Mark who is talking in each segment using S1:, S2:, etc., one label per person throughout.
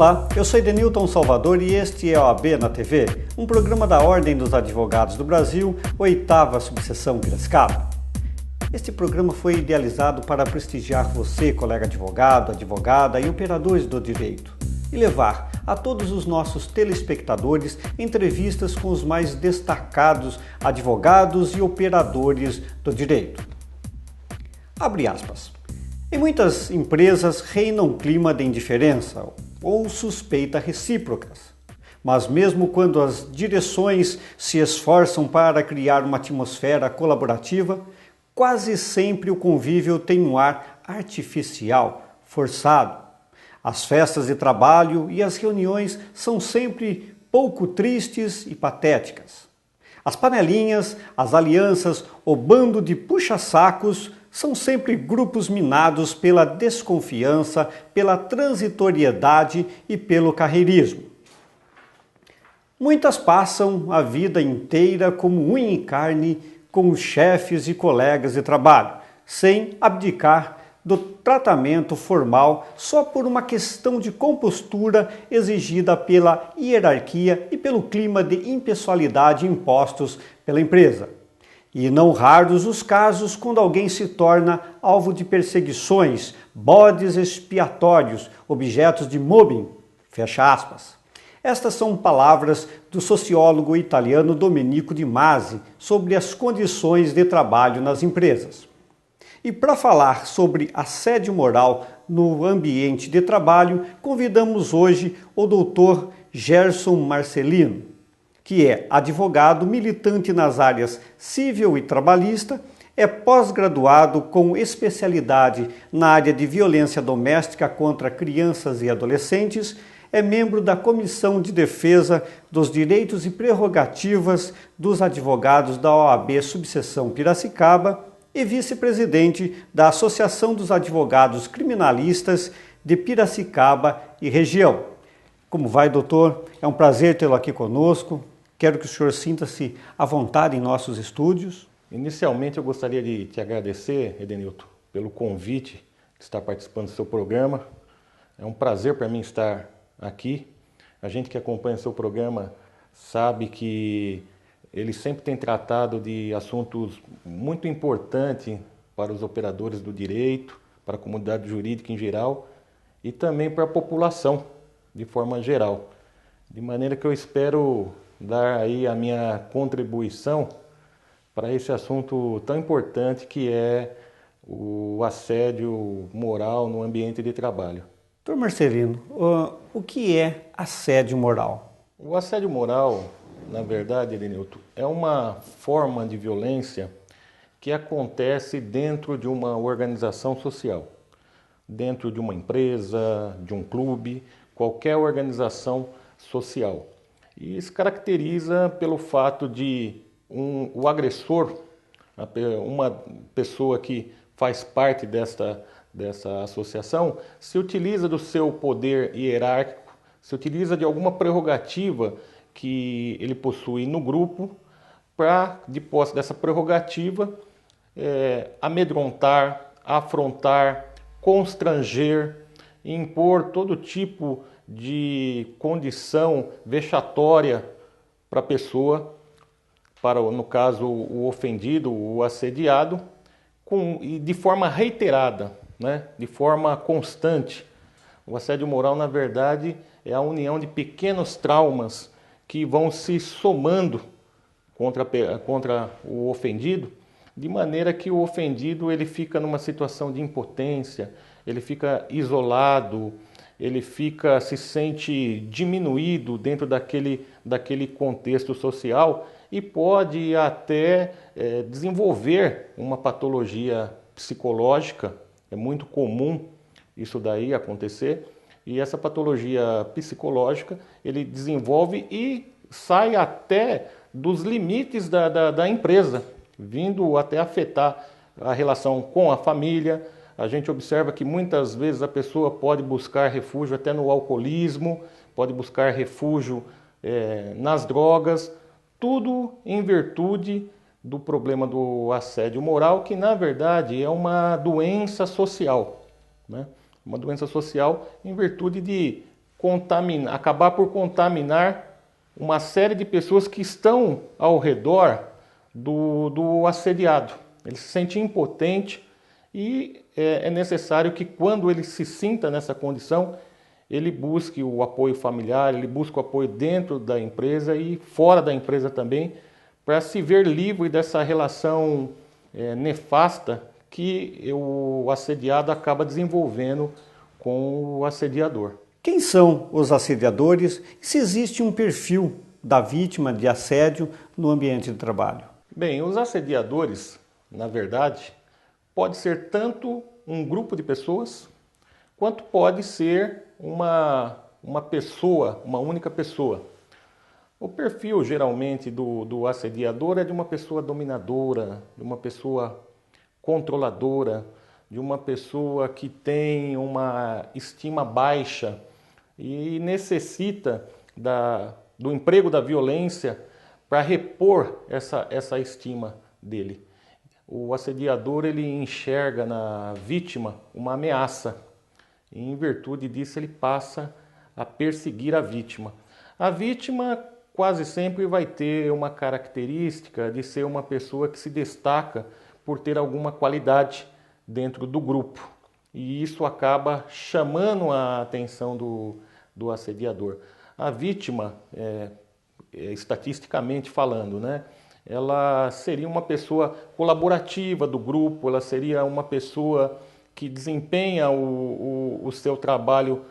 S1: Olá, eu sou Edenilton Salvador e este é o OAB na TV, um programa da Ordem dos Advogados do Brasil, 8ª Subseção Piracicaba. Este programa foi idealizado para prestigiar você, colega advogado, advogada e operadores do direito, e levar a todos os nossos telespectadores entrevistas com os mais destacados advogados e operadores do direito. Abre aspas. Em muitas empresas reina um clima de indiferença ou suspeita recíprocas. Mas mesmo quando as direções se esforçam para criar uma atmosfera colaborativa, quase sempre o convívio tem um ar artificial, forçado. As festas de trabalho e as reuniões são sempre pouco tristes e patéticas. As panelinhas, as alianças, o bando de puxa-sacos são sempre grupos minados pela desconfiança, pela transitoriedade e pelo carreirismo. Muitas passam a vida inteira como unha e carne com os chefes e colegas de trabalho, sem abdicar do tratamento formal só por uma questão de compostura exigida pela hierarquia e pelo clima de impessoalidade impostos pela empresa. E não raros os casos quando alguém se torna alvo de perseguições, bodes expiatórios, objetos de mobbing, fecha aspas. Estas são palavras do sociólogo italiano Domenico de Masi sobre as condições de trabalho nas empresas. E para falar sobre assédio moral no ambiente de trabalho, convidamos hoje o Dr. Gerson Marcelino, que é advogado militante nas áreas civil e trabalhista, é pós-graduado com especialidade na área de violência doméstica contra crianças e adolescentes, é membro da Comissão de Defesa dos Direitos e Prerrogativas dos Advogados da OAB Subseção Piracicaba e vice-presidente da Associação dos Advogados Criminalistas de Piracicaba e região. Como vai, doutor? É um prazer tê-lo aqui conosco. Quero que o senhor sinta-se à vontade em nossos estúdios.
S2: Inicialmente, eu gostaria de te agradecer, Edenilton, pelo convite de estar participando do seu programa. É um prazer para mim estar aqui. A gente que acompanha o seu programa sabe que ele sempre tem tratado de assuntos muito importantes para os operadores do direito, para a comunidade jurídica em geral e também para a população de forma geral. De maneira que eu espero dar aí a minha contribuição para esse assunto tão importante que é o assédio moral no ambiente de trabalho.
S1: Doutor Marcelino, o que é assédio moral?
S2: O assédio moral, na verdade, Edenilton, é uma forma de violência que acontece dentro de uma organização social, dentro de uma empresa, de um clube, qualquer organização social. E se caracteriza pelo fato de o agressor, uma pessoa que faz parte dessa associação, se utiliza do seu poder hierárquico, se utiliza de alguma prerrogativa que ele possui no grupo para, de posse dessa prerrogativa, amedrontar, afrontar, constranger, impor todo tipo de condição vexatória para a pessoa, para, no caso, o ofendido, o assediado, e de forma reiterada, né? De forma constante. O assédio moral, na verdade, é a união de pequenos traumas que vão se somando contra o ofendido, de maneira que o ofendido ele fica numa situação de impotência, ele fica isolado, ele se sente diminuído dentro daquele contexto social e pode até desenvolver uma patologia psicológica. É muito comum isso daí acontecer. E essa patologia psicológica ele desenvolve e sai até dos limites da empresa, vindo até afetar a relação com a família. A gente observa que muitas vezes a pessoa pode buscar refúgio até no alcoolismo, pode buscar refúgio nas drogas, tudo em virtude do problema do assédio moral, que na verdade é uma doença social, né? Uma doença social em virtude de acabar por contaminar uma série de pessoas que estão ao redor do assediado. Ele se sente impotente e é necessário que, quando ele se sinta nessa condição, ele busque o apoio familiar, ele busque o apoio dentro da empresa e fora da empresa também, para se ver livre dessa relação nefasta que o assediado acaba desenvolvendo com o assediador.
S1: Quem são os assediadores e se existe um perfil da vítima de assédio no ambiente de trabalho?
S2: Bem, os assediadores, na verdade, pode ser tanto um grupo de pessoas, quanto pode ser uma pessoa, uma única pessoa. O perfil, geralmente, do assediador é de uma pessoa dominadora, de uma pessoa controladora, de uma pessoa que tem uma estima baixa e necessita do emprego da violência para repor essa estima dele. O assediador, ele enxerga na vítima uma ameaça e, em virtude disso, ele passa a perseguir a vítima. A vítima quase sempre vai ter uma característica de ser uma pessoa que se destaca por ter alguma qualidade dentro do grupo. E isso acaba chamando a atenção do assediador. A vítima, estatisticamente falando, né, ela seria uma pessoa colaborativa do grupo, ela seria uma pessoa que desempenha o seu trabalho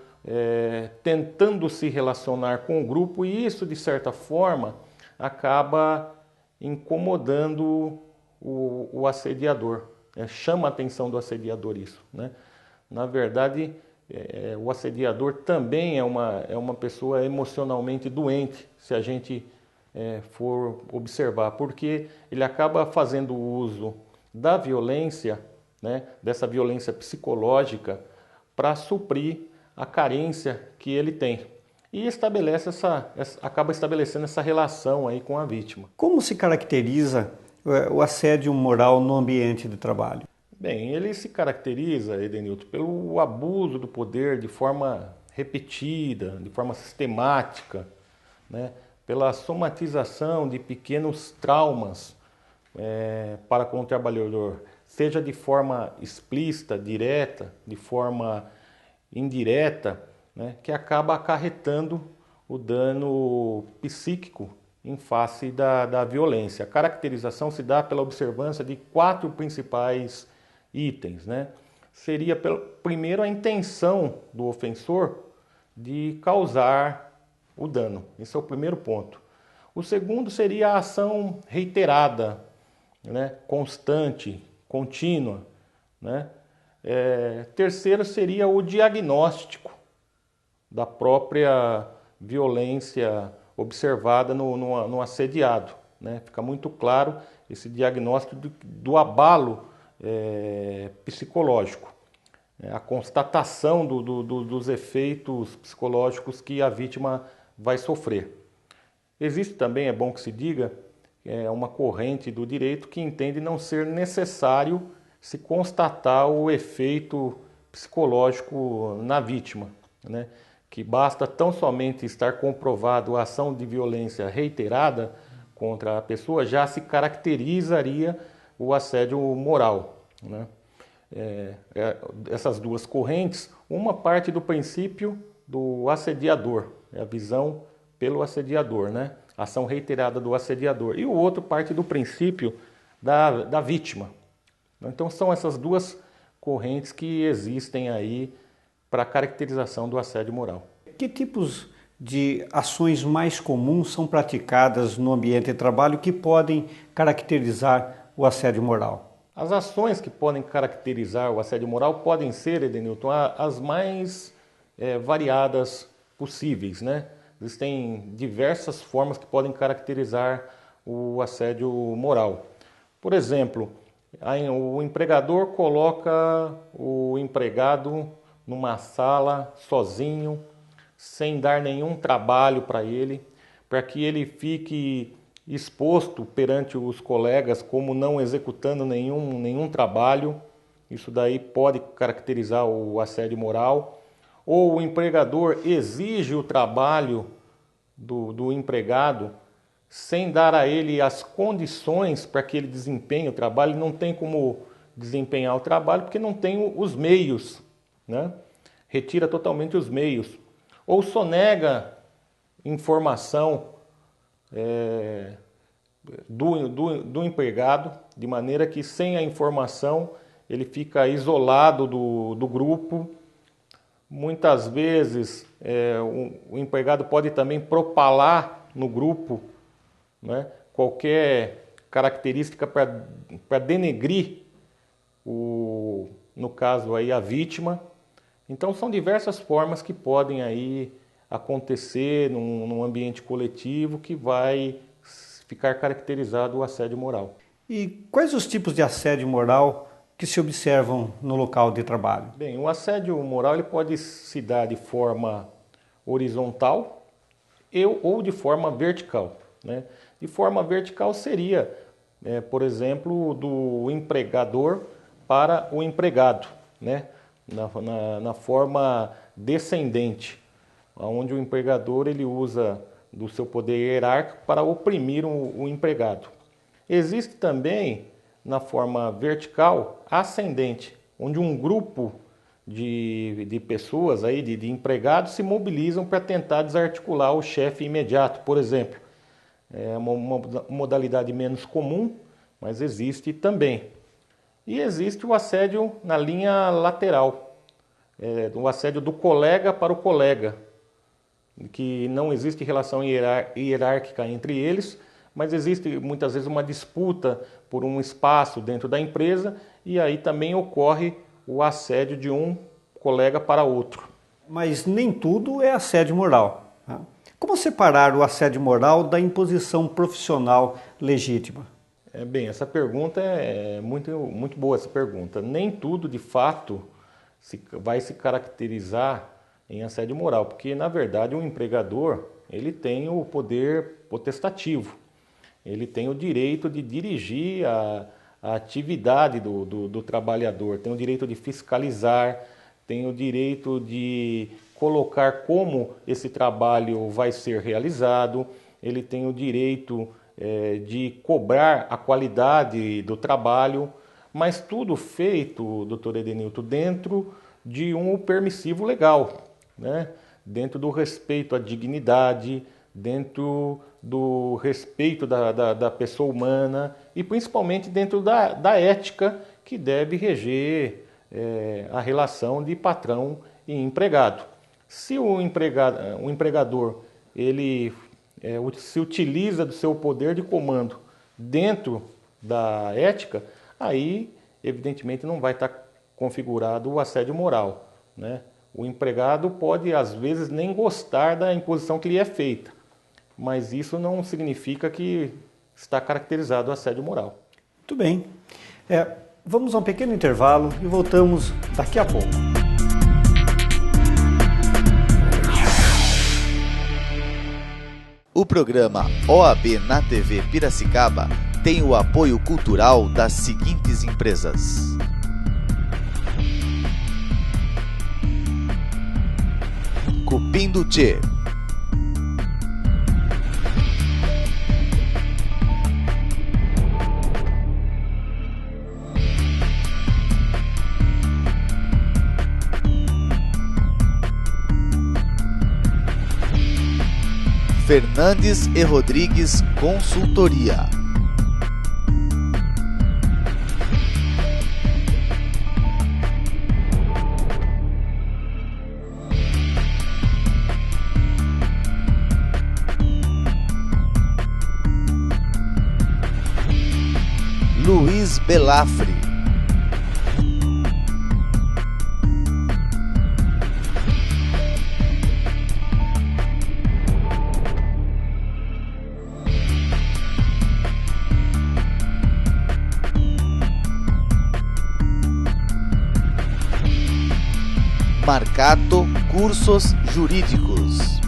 S2: tentando se relacionar com o grupo, e isso, de certa forma, acaba incomodando o assediador. Chama a atenção do assediador isso, né? Na verdade, o assediador também é uma pessoa emocionalmente doente, se a gente for observar, porque ele acaba fazendo uso da violência, né, dessa violência psicológica, para suprir a carência que ele tem. E acaba estabelecendo essa relação aí com a vítima.
S1: Como se caracteriza o assédio moral no ambiente de trabalho?
S2: Bem, ele se caracteriza, Edenilton, pelo abuso do poder de forma repetida, de forma sistemática, né? Pela somatização de pequenos traumas para com o trabalhador, seja de forma explícita, direta, de forma indireta, né? Que acaba acarretando o dano psíquico em face da violência. A caracterização se dá pela observância de 4 principais itens, né? Seria, primeiro, a intenção do ofensor de causar o dano. Esse é o primeiro ponto. O segundo seria a ação reiterada, né? Constante, contínua, né? Terceiro seria o diagnóstico da própria violência observada no assediado, né? Fica muito claro esse diagnóstico do abalo psicológico, a constatação dos efeitos psicológicos que a vítima vai sofrer. Existe também, é bom que se diga, uma corrente do direito que entende não ser necessário se constatar o efeito psicológico na vítima, né? Que basta tão somente estar comprovado a ação de violência reiterada contra a pessoa, já se caracterizaria o assédio moral, né? Essas duas correntes, uma parte do princípio do assediador, a visão pelo assediador, né? Ação reiterada do assediador, e o outro parte do princípio da vítima. Então são essas duas correntes que existem aí para a caracterização do assédio moral.
S1: Que tipos de ações mais comuns são praticadas no ambiente de trabalho que podem caracterizar o assédio moral?
S2: As ações que podem caracterizar o assédio moral podem ser, Edenilton, as mais variadas possíveis, né? Existem diversas formas que podem caracterizar o assédio moral. Por exemplo, o empregador coloca o empregado numa sala sozinho, sem dar nenhum trabalho para ele, para que ele fique exposto perante os colegas como não executando nenhum trabalho. Isso daí pode caracterizar o assédio moral. ou o empregador exige o trabalho do empregado sem dar a ele as condições para que ele desempenhe o trabalho, não tem como desempenhar o trabalho porque não tem os meios, né? Retira totalmente os meios. Ou sonega informação do empregado, de maneira que sem a informação ele fica isolado do grupo. Muitas vezes o empregado pode também propalar no grupo, né, qualquer característica para denegrir, no caso aí, a vítima. Então são diversas formas que podem aí acontecer num ambiente coletivo que vai ficar caracterizado o assédio moral.
S1: E quais os tipos de assédio moral que se observam no local de trabalho?
S2: Bem, o assédio moral ele pode se dar de forma horizontal ou de forma vertical, né? De forma vertical seria, por exemplo, do empregador para o empregado, né? Na forma descendente, onde o empregador ele usa do seu poder hierárquico para oprimir o empregado. Existe também, na forma vertical, ascendente, onde um grupo de pessoas, aí, de empregados, se mobilizam para tentar desarticular o chefe imediato, por exemplo. É uma modalidade menos comum, mas existe também. E existe o assédio na linha lateral, o assédio do colega para o colega, que não existe relação hierárquica entre eles, mas existe muitas vezes uma disputa por um espaço dentro da empresa e aí também ocorre o assédio de um colega para outro.
S1: Mas nem tudo é assédio moral, né? Como separar o assédio moral da imposição profissional legítima?
S2: Bem, essa pergunta é muito boa, essa pergunta. Nem tudo, de fato, vai se caracterizar em assédio moral, porque, na verdade, o empregador ele tem o poder potestativo, ele tem o direito de dirigir a atividade do trabalhador, tem o direito de fiscalizar, tem o direito de colocar como esse trabalho vai ser realizado, ele tem o direito de cobrar a qualidade do trabalho, mas tudo feito, doutor Edenilton, dentro de um permissivo legal, né? Dentro do respeito à dignidade, dentro do respeito da pessoa humana e principalmente dentro da ética que deve reger a relação de patrão e empregado. Se o empregador ele se utiliza do seu poder de comando dentro da ética, aí evidentemente não vai estar configurado o assédio moral, né? O empregado pode às vezes nem gostar da imposição que lhe é feita, mas isso não significa que está caracterizado o assédio moral.
S1: Muito bem. Vamos a um pequeno intervalo e voltamos daqui a pouco.
S3: O programa OAB na TV Piracicaba tem o apoio cultural das seguintes empresas: Cupim do Tchê, Fernandes e Rodrigues Consultoria, Luiz Belafre, Marcato Cursos Jurídicos,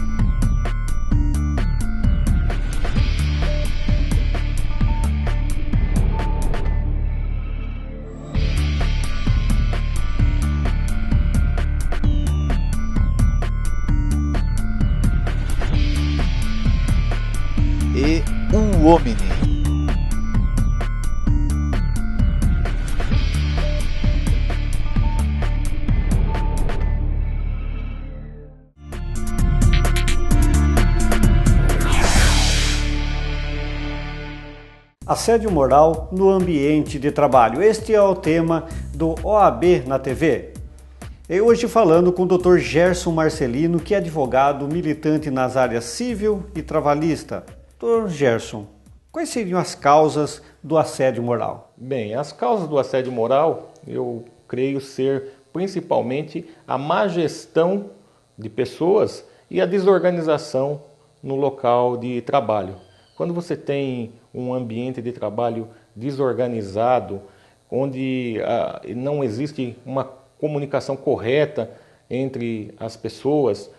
S3: e o Omni.
S1: Assédio moral no ambiente de trabalho. Este é o tema do OAB na TV. E hoje falando com o Dr. Gerson Marcelino, que é advogado militante nas áreas civil e trabalhista. Dr. Gerson, quais seriam as causas do assédio moral?
S2: Bem, as causas do assédio moral, eu creio ser principalmente a má gestão de pessoas e a desorganização no local de trabalho. Quando você tem um ambiente de trabalho desorganizado, onde não existe uma comunicação correta entre as pessoas,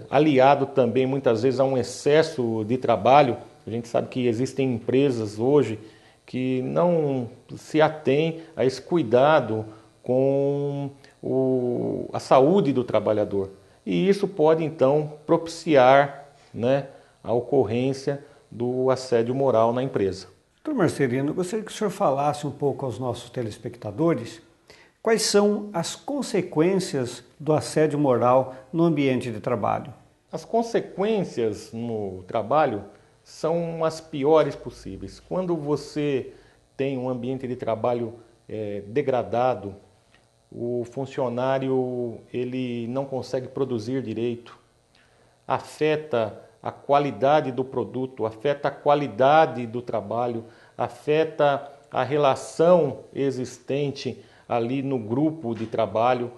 S2: aliado também muitas vezes a um excesso de trabalho. A gente sabe que existem empresas hoje que não se atêm a esse cuidado com a saúde do trabalhador. E isso pode então propiciar, né, a ocorrência do assédio moral na empresa.
S1: Dr. Marcelino, eu gostaria que o senhor falasse um pouco aos nossos telespectadores quais são as consequências do assédio moral no ambiente de trabalho.
S2: As consequências no trabalho são as piores possíveis. Quando você tem um ambiente de trabalho degradado, o funcionário ele não consegue produzir direito, afeta a qualidade do produto, afeta a qualidade do trabalho, afeta a relação existente ali no grupo de trabalho.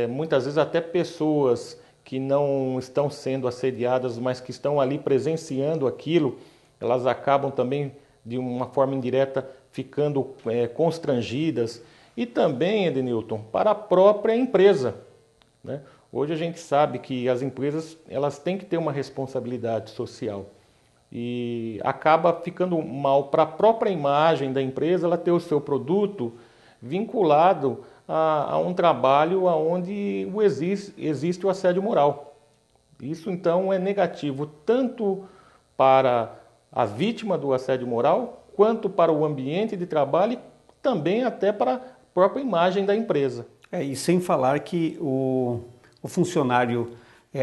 S2: Muitas vezes até pessoas que não estão sendo assediadas, mas que estão ali presenciando aquilo, elas acabam também, de uma forma indireta, ficando constrangidas. E também, Edenilton, para a própria empresa, né? Hoje a gente sabe que as empresas elas têm que ter uma responsabilidade social e acaba ficando mal para a própria imagem da empresa ela ter o seu produto vinculado a um trabalho onde existe o assédio moral. Isso então é negativo tanto para a vítima do assédio moral quanto para o ambiente de trabalho e também até para a própria imagem da empresa.
S1: E sem falar que o funcionário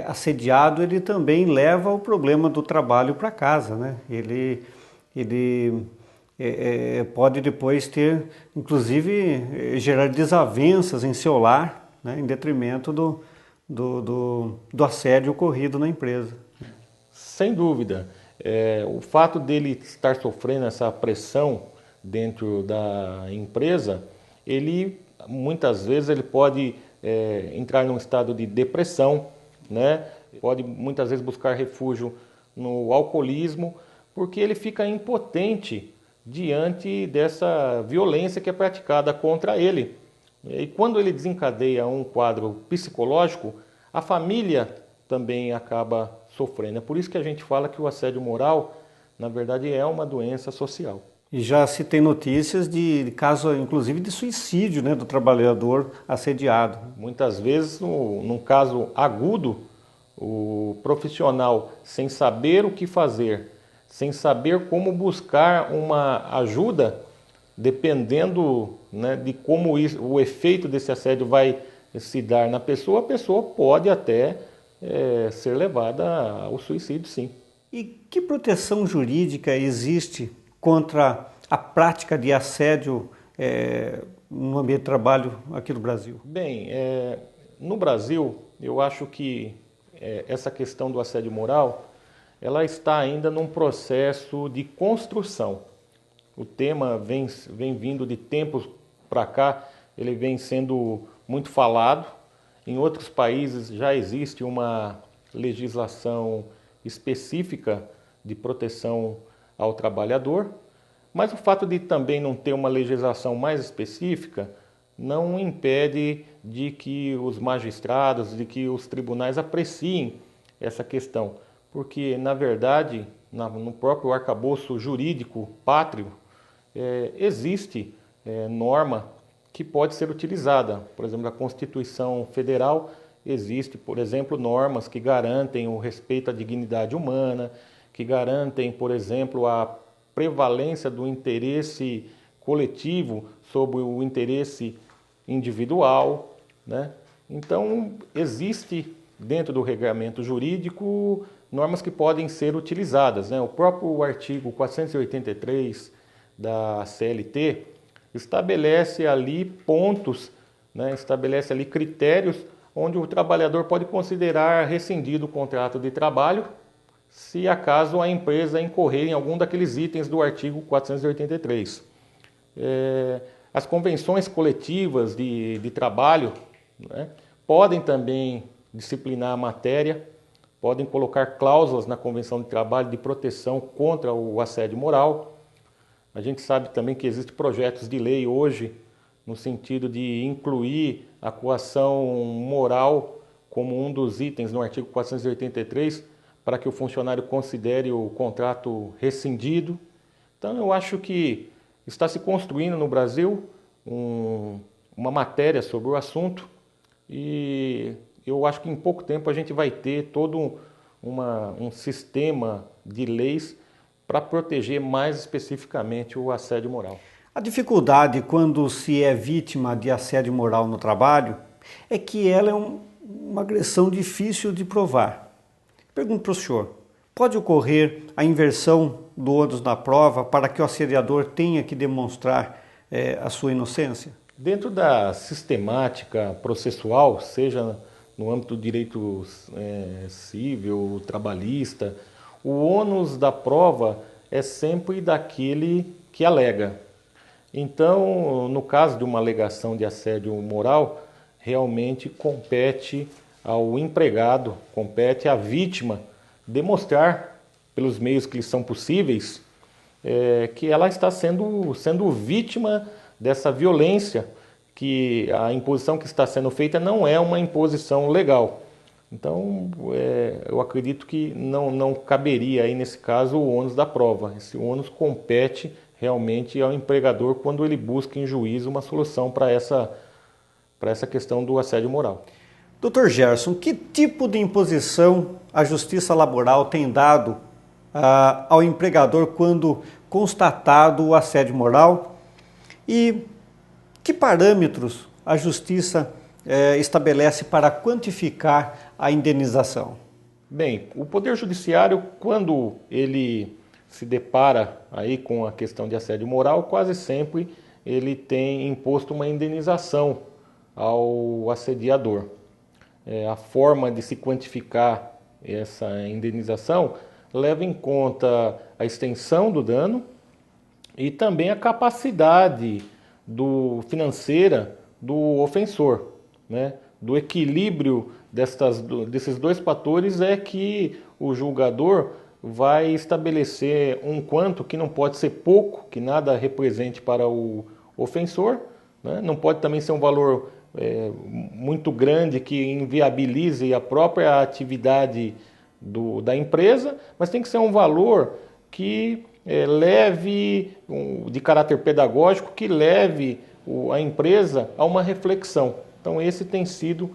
S1: assediado, ele também leva o problema do trabalho para casa, né? Ele pode depois ter, inclusive, gerar desavenças em seu lar, né? Em detrimento do assédio ocorrido na empresa.
S2: Sem dúvida. O fato dele estar sofrendo essa pressão dentro da empresa, ele muitas vezes ele pode entrar num estado de depressão, né? Pode muitas vezes buscar refúgio no alcoolismo, porque ele fica impotente diante dessa violência que é praticada contra ele. E quando ele desencadeia um quadro psicológico, a família também acaba sofrendo. É por isso que a gente fala que o assédio moral, na verdade, é uma doença social.
S1: E já se tem notícias de caso, inclusive, de suicídio, né, do trabalhador assediado.
S2: Muitas vezes, num caso agudo, o profissional, sem saber o que fazer, sem saber como buscar uma ajuda, dependendo, né, de como o efeito desse assédio vai se dar na pessoa, a pessoa pode até ser levada ao suicídio, sim.
S1: E que proteção jurídica existe contra a prática de assédio no ambiente de trabalho aqui no Brasil?
S2: Bem, no Brasil, eu acho que essa questão do assédio moral, ela está ainda num processo de construção. O tema vem vindo de tempos para cá, ele vem sendo muito falado. Em outros países já existe uma legislação específica de proteção ao trabalhador, mas o fato de também não ter uma legislação mais específica não impede de que os magistrados, de que os tribunais apreciem essa questão, porque, na verdade, no próprio arcabouço jurídico pátrio, existe norma que pode ser utilizada. Por exemplo, na Constituição Federal existe, por exemplo, normas que garantem o respeito à dignidade humana, que garantem, por exemplo, a prevalência do interesse coletivo sobre o interesse individual, né? Então, existe dentro do regramento jurídico normas que podem ser utilizadas, né? O próprio artigo 483 da CLT estabelece ali pontos, né? Estabelece ali critérios onde o trabalhador pode considerar rescindido o contrato de trabalho se acaso a empresa incorrer em algum daqueles itens do artigo 483. As convenções coletivas de trabalho, né, podem também disciplinar a matéria, podem colocar cláusulas na Convenção de Trabalho de proteção contra o assédio moral. A gente sabe também que existem projetos de lei hoje no sentido de incluir a coação moral como um dos itens no artigo 483 para que o funcionário considere o contrato rescindido. Então eu acho que está se construindo no Brasil uma matéria sobre o assunto e eu acho que em pouco tempo a gente vai ter todo um sistema de leis para proteger mais especificamente o assédio moral.
S1: A dificuldade quando se é vítima de assédio moral no trabalho é que ela é uma agressão difícil de provar. Pergunto para o senhor, pode ocorrer a inversão do ônus da prova para que o assediador tenha que demonstrar a sua inocência?
S2: Dentro da sistemática processual, seja no âmbito do direito civil, trabalhista, o ônus da prova é sempre daquele que alega. Então, no caso de uma alegação de assédio moral, realmente compete ao empregado, compete à vítima demonstrar, pelos meios que lhe são possíveis, que ela está sendo vítima dessa violência, que a imposição que está sendo feita não é uma imposição legal. Então, eu acredito que não caberia aí nesse caso o ônus da prova. Esse ônus compete realmente ao empregador quando ele busca em juízo uma solução para essa questão do assédio moral.
S1: Dr. Gerson, que tipo de imposição a Justiça Laboral tem dado ao empregador quando constatado o assédio moral? E que parâmetros a Justiça estabelece para quantificar a indenização?
S2: Bem, o Poder Judiciário, quando ele se depara aí com a questão de assédio moral, quase sempre ele tem imposto uma indenização ao assediador. A forma de se quantificar essa indenização leva em conta a extensão do dano e também a capacidade financeira do ofensor, né? Do equilíbrio desses dois fatores é que o julgador vai estabelecer um quanto que não pode ser pouco, que nada represente para o ofensor, né? Não pode também ser um valor muito grande que inviabilize a própria atividade da empresa, mas tem que ser um valor que leve, de caráter pedagógico, que leve a empresa a uma reflexão. Então esse tem sido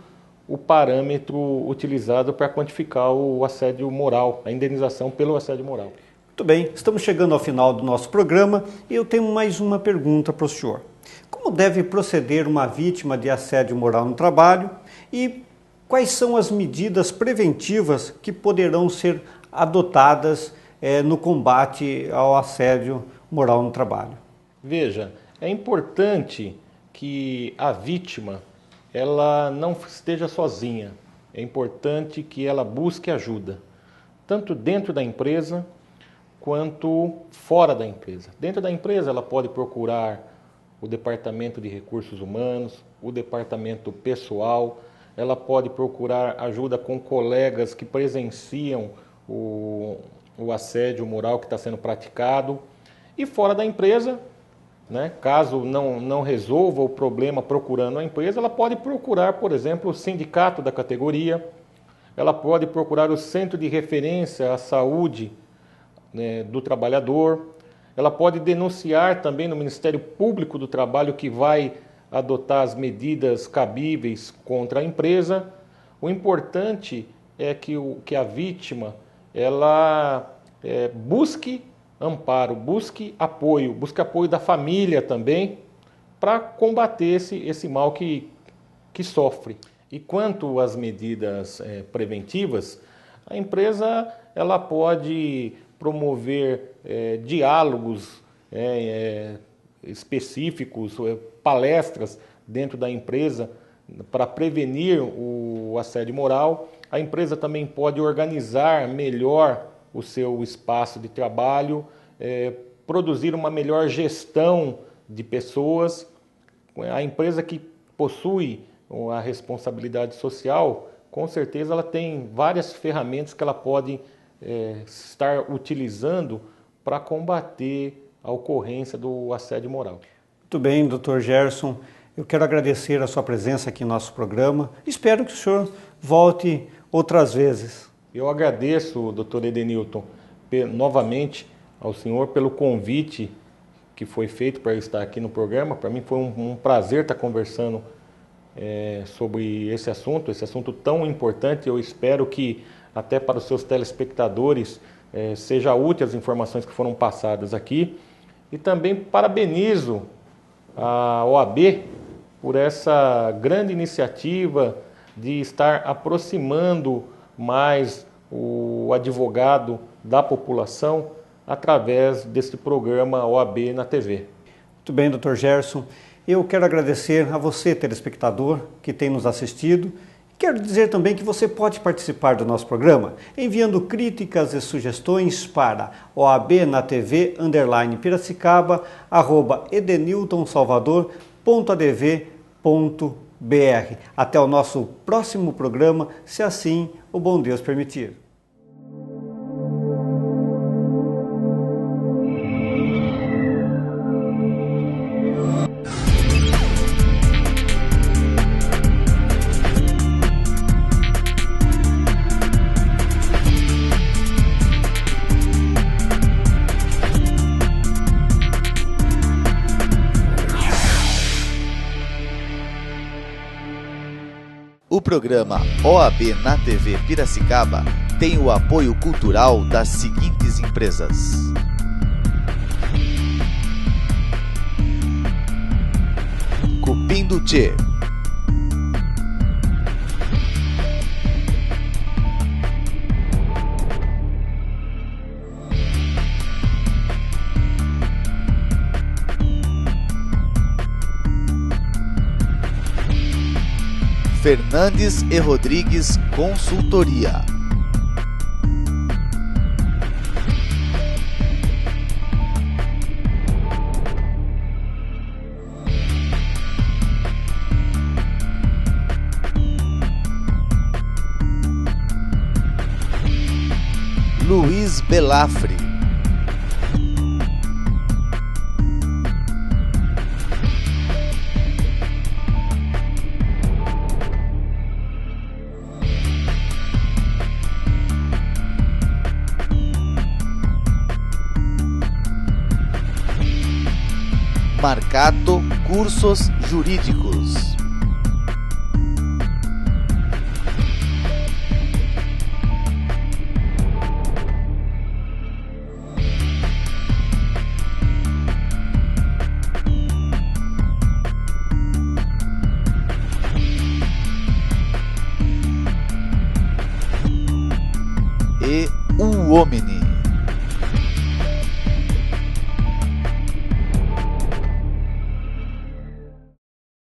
S2: o parâmetro utilizado para quantificar o assédio moral, a indenização pelo assédio moral.
S1: Muito bem, estamos chegando ao final do nosso programa e eu tenho mais uma pergunta para o senhor. Como deve proceder uma vítima de assédio moral no trabalho e quais são as medidas preventivas que poderão ser adotadas no combate ao assédio moral no trabalho?
S2: Veja, é importante que a vítima ela não esteja sozinha. É importante que ela busque ajuda, tanto dentro da empresa quanto fora da empresa. Dentro da empresa ela pode procurar o departamento de recursos humanos, o departamento pessoal, ela pode procurar ajuda com colegas que presenciam o assédio moral que está sendo praticado. E fora da empresa, né, caso não resolva o problema procurando a empresa, ela pode procurar, por exemplo, o sindicato da categoria, ela pode procurar o centro de referência à saúde, né, do trabalhador, ela pode denunciar também no Ministério Público do Trabalho, que vai adotar as medidas cabíveis contra a empresa. O importante é que a vítima ela busque amparo, busque apoio da família também, para combater esse mal que sofre. E quanto às medidas preventivas, a empresa ela pode promover diálogos específicos, palestras dentro da empresa para prevenir o assédio moral. A empresa também pode organizar melhor o seu espaço de trabalho, produzir uma melhor gestão de pessoas. A empresa que possui a responsabilidade social, com certeza ela tem várias ferramentas que ela pode estar utilizando para combater a ocorrência do assédio moral.
S1: Muito bem, Dr. Gerson. Eu quero agradecer a sua presença aqui no nosso programa. Espero que o senhor volte outras vezes.
S2: Eu agradeço, Dr. Edenilton, novamente ao senhor pelo convite que foi feito para eu estar aqui no programa. Para mim foi um prazer estar conversando sobre esse assunto tão importante. Eu espero que até para os seus telespectadores seja útil as informações que foram passadas aqui. E também parabenizo a OAB por essa grande iniciativa de estar aproximando mais o advogado da população através desse programa OAB na TV.
S1: Muito bem, Dr. Gerson. Eu quero agradecer a você, telespectador, que tem nos assistido. Quero dizer também que você pode participar do nosso programa enviando críticas e sugestões para oabnatv_edeniltonsalvador.adv.br. Até o nosso próximo programa, se assim o bom Deus permitir.
S3: O programa OAB na TV Piracicaba tem o apoio cultural das seguintes empresas: Cupim do Tchê, Fernandes e Rodrigues Consultoria, Luiz Belafre, Marcato Cursos Jurídicos, e Uomini.